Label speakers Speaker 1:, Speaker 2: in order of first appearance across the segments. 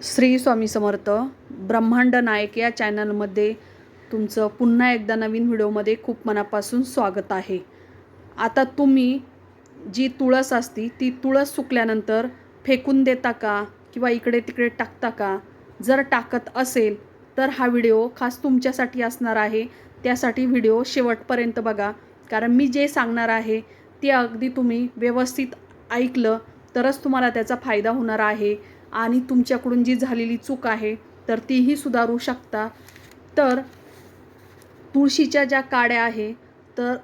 Speaker 1: श्री स्वामी समर्थ. ब्रह्मांड नायक या चॅनलमध्ये तुमचं पुन्हा एकदा नवीन व्हिडिओमध्ये खूप मनापासून स्वागत आहे. आता तुम्ही जी तुळस असती ती तुळस सुकल्यानंतर फेकून देता का किंवा इकडे तिकडे टाकता का? जर टाकत असेल तर हा व्हिडिओ खास तुमच्यासाठी असणार आहे. त्यासाठी व्हिडिओ शेवटपर्यंत बघा, कारण मी जे सांगणार आहे ते अगदी तुम्ही व्यवस्थित ऐकलं तरच तुम्हाला त्याचा फायदा होणार आहे आणि तुमच्याकडून जी झालेली चूक आहे तर तीही सुधारू शकता. तर तुळशीच्या ज्या काड्या आहे, तर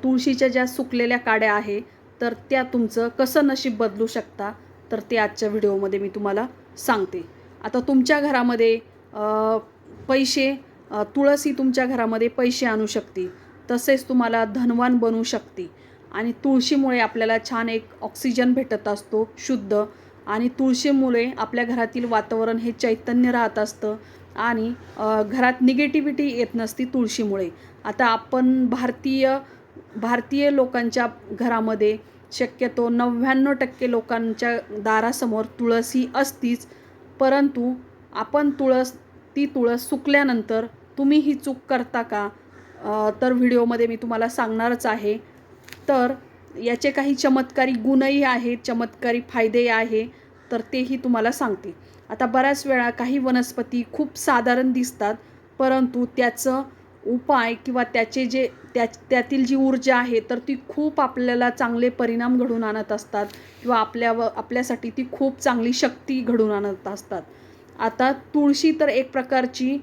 Speaker 1: तुळशीच्या ज्या सुकलेल्या काड्या आहे, तर त्या तुमचं कसं नशीब बदलू शकता, तर ते आजच्या व्हिडिओमध्ये मी तुम्हाला सांगते. आता तुमच्या घरामध्ये पैसे तुळस ही तुमच्या घरामध्ये पैसे आणू शकते, तसेच तुम्हाला धनवान बनवू शकते. आणि तुळशीमुळे आपल्याला छान एक ऑक्सिजन भेटत असतो शुद्ध, आणि तुळशीमुळे आपल्या घरातील वातावरण हे चैतन्य राहत असतं आणि घरात निगेटिव्हिटी येत नसती तुळशीमुळे. आता आपण भारतीय लोकांच्या घरामध्ये शक्यतो 99% लोकांच्या दारासमोर तुळस ही असतीच. परंतु आपण ती तुळस सुकल्यानंतर तुम्ही ही चूक करता का? तर व्हिडिओमध्ये मी तुम्हाला सांगणारच आहे. तर याचे काही चमत्कारी गुणही आहेत, चमत्कारी फायदे आहे, तर तेही तुम्हाला सांगते. आता बऱ्याच वेळा काही वनस्पती खूप साधारण दिसतात, परंतु त्याचं उपाय किंवा त्यातील जी ऊर्जा आहे तर ती खूप आपल्याला चांगले परिणाम घडवून आणत असतात किंवा आपल्यासाठी ती खूप चांगली शक्ती घडवून आणत असतात. आता तुळशी तर एक प्रकारची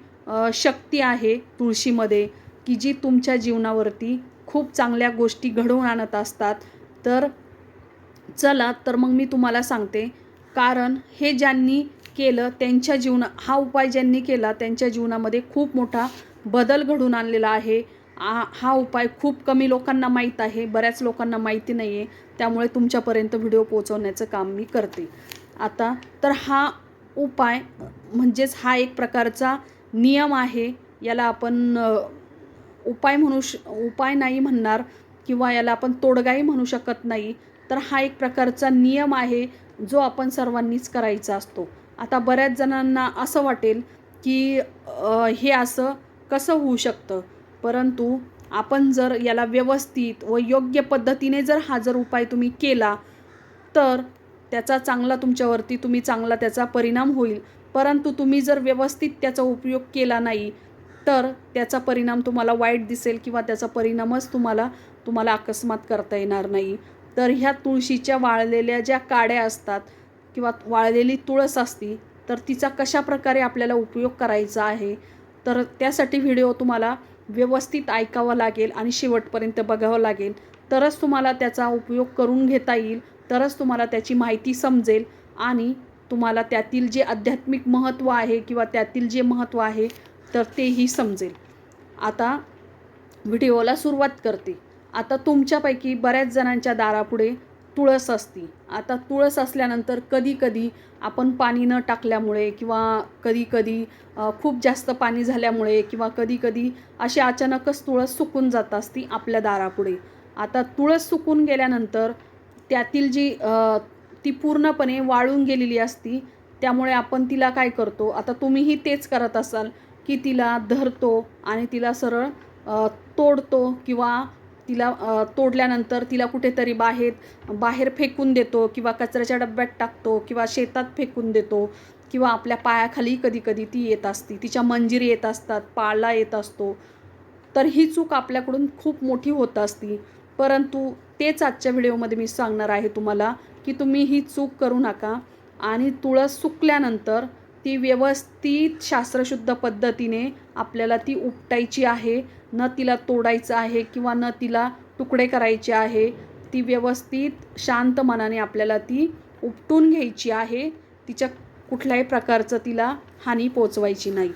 Speaker 1: शक्ती आहे तुळशीमध्ये, की जी तुमच्या जीवनावरती खूप चांगल्या गोष्टी घडवून आणत असतात. तर चला, तर मग मी तुम्हाला सांगते. कारण हे ज्यांनी केलं त्यांच्या हा उपाय ज्यांनी केला त्यांच्या जीवनामध्ये खूप मोठा बदल घडून आणलेला आहे. हा उपाय खूप कमी लोकांना माहीत आहे, बऱ्याच लोकांना माहिती नाही आहे. त्यामुळे तुमच्यापर्यंत व्हिडिओ पोहोचवण्याचं काम मी करते. आता तर हा उपाय म्हणजेच हा एक प्रकारचा नियम आहे. याला आपण उपाय नाही म्हणणार किंवा याला आपण तोडगाही म्हणू शकत नाही. तर हा एक प्रकारचा नियम आहे जो आपण सर्वांनीच करायचा असतो. आता बऱ्याच जणांना असं वाटेल की हे असं कसं होऊ शकतं, परंतु आपण जर याला व्यवस्थित व योग्य पद्धतीने जर उपाय तुम्ही केला तर त्याचा चांगला तुमच्यावरती चांगला त्याचा परिणाम होईल. परंतु तुम्ही जर व्यवस्थित त्याचा उपयोग केला नाही तर त्याचा परिणाम तुम्हाला वाईट दिसेल किंवा त्याचा परिणामच तुम्हाला अकस्मात करता येणार नाही. तर ह्या तुळशीच्या वाळलेल्या ज्या काड्या असतात किंवा वाळलेली तुळस असती, तर तिचा कशाप्रकारे आपल्याला उपयोग करायचा आहे, तर त्यासाठी व्हिडिओ तुम्हाला व्यवस्थित ऐकावा लागेल आणि शेवटपर्यंत बघावं लागेल. तरच तुम्हाला त्याचा उपयोग करून घेता येईल, तरच तुम्हाला त्याची माहिती समजेल आणि तुम्हाला त्यातील जे आध्यात्मिक महत्त्व आहे किंवा त्यातील जे महत्त्व आहे तर तेही समजेल. आता व्हिडिओला सुरुवात करते. आता तुमच्यापैकी बऱ्याच जणांच्या दारापुढे तुळस असती. आता तुळस असल्यानंतर कधी-कधी आपण पाणी न टाकल्यामुळे किंवा कधी-कधी खूप जास्त पाणी झाल्यामुळे किंवा कधी-कधी अशी अचानकच तुळस सुकून जात असती आपल्या दारापुढे. आता तुळस सुकून गेल्यानंतर त्यातील ती पूर्णपणे वाळून गेलेली असती. त्यामुळे आपण तिला काय करतो, आता तुम्हीही तेच करत असाल, की तिला धरतो आणि तिला सरळ तोडतो किंवा तिला तोडल्यानंतर तिला कुठेतरी बाहेर फेकून देतो किंवा कचऱ्याच्या डब्यात टाकतो किंवा शेतात फेकून देतो किंवा आपल्या पायाखाली कधी-कधी ती येत असती. तिच्या मंजिरी येत असतात, पाला येत असतो. तर ही चूक आपल्याकडून खूप मोठी होत असती. परंतु तेच आजच्या व्हिडिओमध्ये मी सांगणार आहे तुम्हाला, की तुम्ही ही चूक करू नका आणि तुळस सुकल्यानंतर ती व्यवस्थित शास्त्रशुद्ध पद्धतीने आपल्याला ती उपटायची आहे. न तिला तोडायचं आहे किंवा न तिला तुकडे करायचे आहे. ती व्यवस्थित शांत मनाने आपल्याला ती उपटून घ्यायची आहे. तिच्या कुठल्याही प्रकारचं तिला हानी पोचवायची नाही.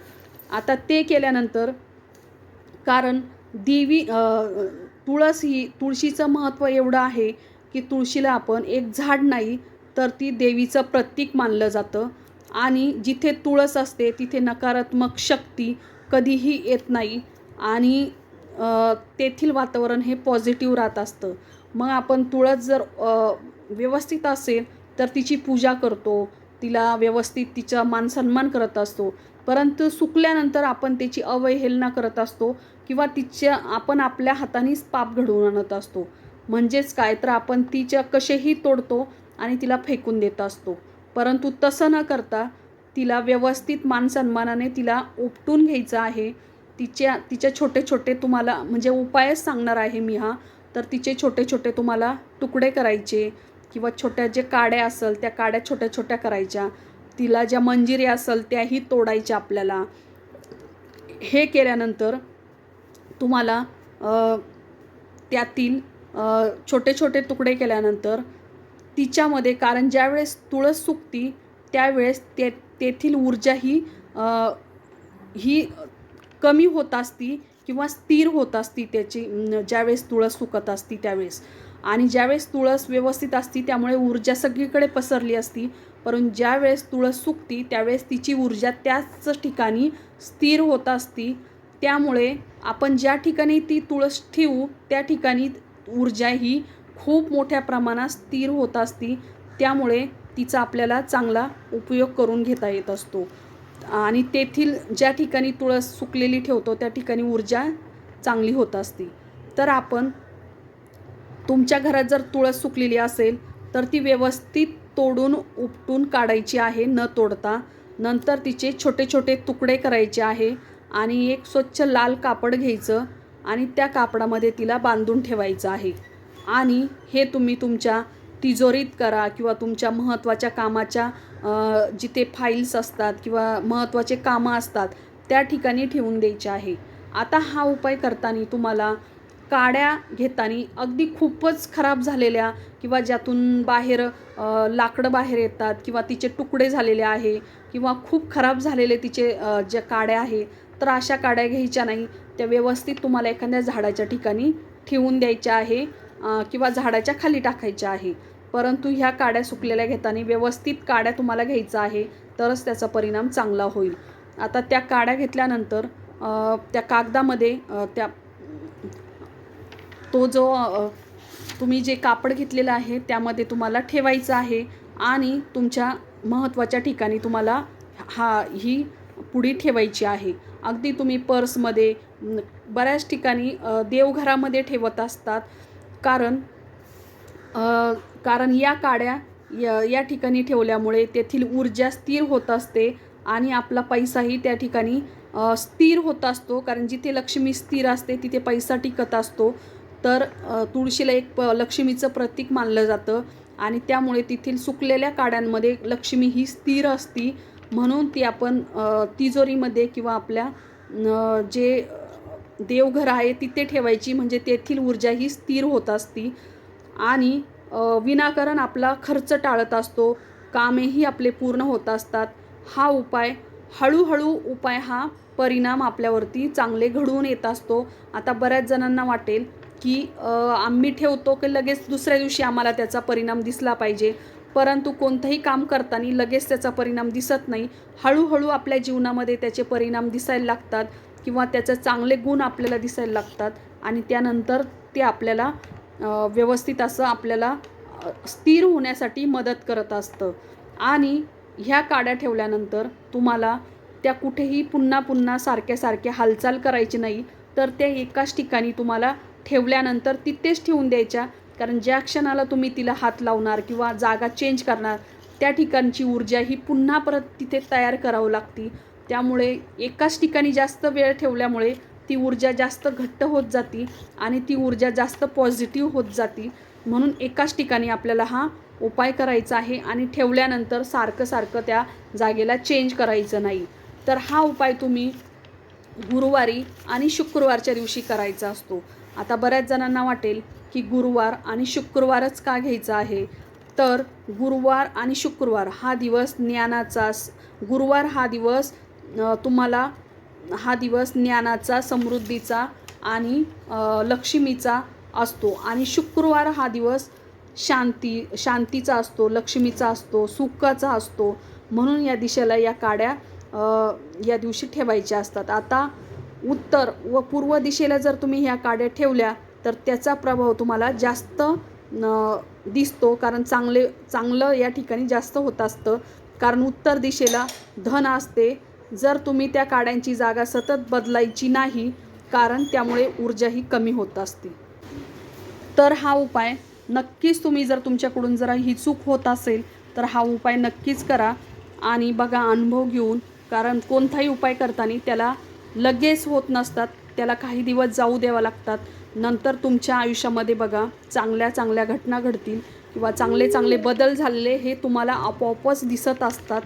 Speaker 1: आता ते केल्यानंतर, कारण तुळशीचं महत्त्व एवढं आहे की तुळशीला आपण एक झाड नाही तर ती देवीचं प्रतीक मानलं जातं आणि जिथे तुळस असते तिथे नकारात्मक शक्ती कधीही येत नाही आणि तेथील वातावरण हे पॉझिटिव्ह राहत असतं. मग आपण तुळस जर व्यवस्थित असेल तर तिची पूजा करतो, तिला व्यवस्थित तिचा मानसन्मान करत असतो. परंतु सुकल्यानंतर आपण त्याची अवहेलना करत असतो किंवा आपण आपल्या हातानेच पाप घडवून आणत असतो. म्हणजेच काय, तर आपण तिच्या कसेही तोडतो आणि तिला फेकून देत असतो. परंतु तसं न करता तिला व्यवस्थित मानसन्मानाने तिला उपटून घ्यायचं आहे. तिचे छोटे छोटे तुम्हाला म्हणजे उपायच सांगणार आहे मी हा. तर तिचे छोटे छोटे तुम्हाला तुकडे करायचे किंवा छोट्या जे काड्या असेल त्या काड्या छोट्या छोट्या करायच्या. तिला ज्या मंजिरी असेल त्याही तोडायच्या आपल्याला. हे केल्यानंतर तुम्हाला त्यातील छोटे छोटे तुकडे केल्यानंतर तिच्यामध्ये, कारण ज्यावेळेस तुळस सुकती त्यावेळेस तेथील ऊर्जा ही कमी होत असती किंवा स्थिर होत असती त्याची, ज्यावेळेस तुळस सुकत असती त्यावेळेस. आणि ज्यावेळेस तुळस व्यवस्थित असती त्यामुळे ऊर्जा सगळीकडे पसरली असती. परंतु ज्यावेळेस तुळस सुकती त्यावेळेस तिची ऊर्जा त्याच ठिकाणी स्थिर होत असती. त्यामुळे आपण ज्या ठिकाणी ती तुळस ठेवू त्या ठिकाणी ऊर्जा ही खूप मोठ्या प्रमाणात स्थिर होत असती. त्यामुळे तिचा आपल्याला चांगला उपयोग करून घेता येत असतो. आणि तेथील ज्या ठिकाणी तुळस सुकलेली ठेवतो त्या ठिकाणी ऊर्जा चांगली होत असते. तर आपण तुमच्या घरात जर तुळस सुकलेली असेल तर ती व्यवस्थित तोडून उपटून काढायची आहे न तोडता. नंतर तिचे छोटे छोटे तुकडे करायचे आहे आणि एक स्वच्छ लाल कापड घ्यायचं आणि त्या कापडामध्ये तिला बांधून ठेवायचं आहे. आणि हे तुम्ही तुमच्या तिजोरीत करा किंवा तुमच्या महत्त्वाच्या कामाच्या जिथे फाईल्स असतात किंवा महत्त्वाचे कामं असतात त्या ठिकाणी ठेवून द्यायचे आहे. आता हा उपाय करताना तुम्हाला काड्या घेताना अगदी खूपच खराब झालेल्या किंवा ज्यातून बाहेर लाकडं बाहेर येतात किंवा तिचे तुकडे झालेले आहे किंवा खूप खराब झालेले तिचे ज्या काड्या आहे, तर अशा काड्या घ्यायच्या नाही. त्या व्यवस्थित तुम्हाला एखाद्या झाडाच्या ठिकाणी ठेवून द्यायच्या आहे किंवा झाडाच्या खाली टाकायच्या आहे. परंतु ह्या काड्या सुकलेल्या घेताना व्यवस्थित काड्या तुम्हाला घ्यायचा आहे, तरच त्याचा परिणाम चांगला होईल. आता त्या काड्या घेतल्यानंतर त्या कागदामध्ये तो जो तुम्ही जे कापड घेतलेलं आहे त्यामध्ये तुम्हाला ठेवायचं आहे आणि तुमच्या महत्त्वाच्या ठिकाणी तुम्हाला ही पुडी ठेवायची आहे. अगदी तुम्ही पर्समध्ये, बऱ्याच ठिकाणी देवघरामध्ये ठेवत असतात. कारण या काड्या या ठिकाणी ठेवल्यामुळे तेथील ऊर्जा स्थिर होत असते आणि आपला पैसाही त्या ठिकाणी स्थिर होत असतो. कारण जिथे लक्ष्मी स्थिर असते तिथे पैसा टिकत असतो. तर तुळशीला एक लक्ष्मीचं प्रतीक मानलं जातं आणि त्यामुळे तेथील सुकलेल्या काड्यांमध्ये लक्ष्मी ही स्थिर असती. म्हणून ती आपण तिजोरीमध्ये किंवा आपल्या जे देवघर आहे तिथे ठेवायची, म्हणजे तेथील ऊर्जा ही स्थिर होत असती आणि विनाकारण आपला खर्च टाळत असतो. कामेही आपले पूर्ण होत असतात. हा उपाय हळूहळू हा परिणाम आपल्यावरती चांगले घडवून येत असतो. आता बऱ्याच जणांना वाटेल की आम्ही ठेवतो की लगेच दुसऱ्या दिवशी आम्हाला त्याचा परिणाम दिसला पाहिजे. परंतु कोणतंही काम करताना लगेच त्याचा परिणाम दिसत नाही. हळूहळू आपल्या जीवनामध्ये त्याचे परिणाम दिसायला लागतात किंवा त्याचे चांगले गुण आपल्याला दिसायला लागतात आणि त्यानंतर ते आपल्याला व्यवस्थित असं आपल्याला स्थिर होण्यासाठी मदत करत असतं. आणि ह्या काड्या ठेवल्यानंतर तुम्हाला त्या कुठेही पुन्हा पुन्हा सारख्या हालचाल करायची नाही. तर त्या एकाच ठिकाणी तुम्हाला ठेवल्यानंतर तिथेच ठेवून द्यायच्या. कारण ज्या क्षणाला तुम्ही तिला हात लावणार किंवा जागा चेंज करणार त्या ठिकाणची ऊर्जा ही पुन्हा परत तिथे तयार करावं लागते. त्यामुळे एकाच ठिकाणी जास्त वेळ ठेवल्यामुळे ती ऊर्जा जास्त घट्ट होत जाते आणि ती ऊर्जा जास्त पॉझिटिव्ह होत जाते. म्हणून एकाच ठिकाणी आपल्याला हा उपाय करायचा आहे आणि ठेवल्यानंतर सारखं त्या जागेला चेंज करायचं नाही. तर हा उपाय तुम्ही गुरुवारी आणि शुक्रवारच्या दिवशी करायचा असतो. आता बऱ्याच जणांना वाटेल की गुरुवार आणि शुक्रवारच का घ्यायचा आहे, तर गुरुवार आणि शुक्रवार हा दिवस ज्ञानाचा, गुरुवार हा दिवस तुम्हाला हा दिवस ज्ञानाचा, समृद्धीचा आणि लक्ष्मीचा असतो आणि शुक्रवार हा दिवस शांतीचा असतो, लक्ष्मीचा असतो, सुखाचा असतो. म्हणून या दिशेला या काड्या या दिवशी ठेवायच्या असतात. आता उत्तर व पूर्व दिशेला जर तुम्ही ह्या काड्या ठेवल्या तर त्याचा प्रभाव तुम्हाला जास्त दिसतो, कारण चांगलं या ठिकाणी जास्त होत असतं. कारण उत्तर दिशेला धन असते. जर तुम्ही त्या काड्यांची जागा सतत बदलायची नाही, कारण त्यामुळे ऊर्जाही कमी होत असते. तर हा उपाय नक्कीच तुम्ही, जर तुमच्याकडून जरा ही चूक होत असेल तर हा उपाय नक्कीच करा आणि बघा अनुभव घेऊन. कारण कोणताही उपाय करताना त्याला लगेच होत नसतात, त्याला काही दिवस जाऊ द्यावं लागतात. नंतर तुमच्या आयुष्यामध्ये बघा चांगल्या चांगल्या घटना घडतील किंवा चांगले चांगले बदल झालेले हे तुम्हाला आपोआपच दिसत असतात.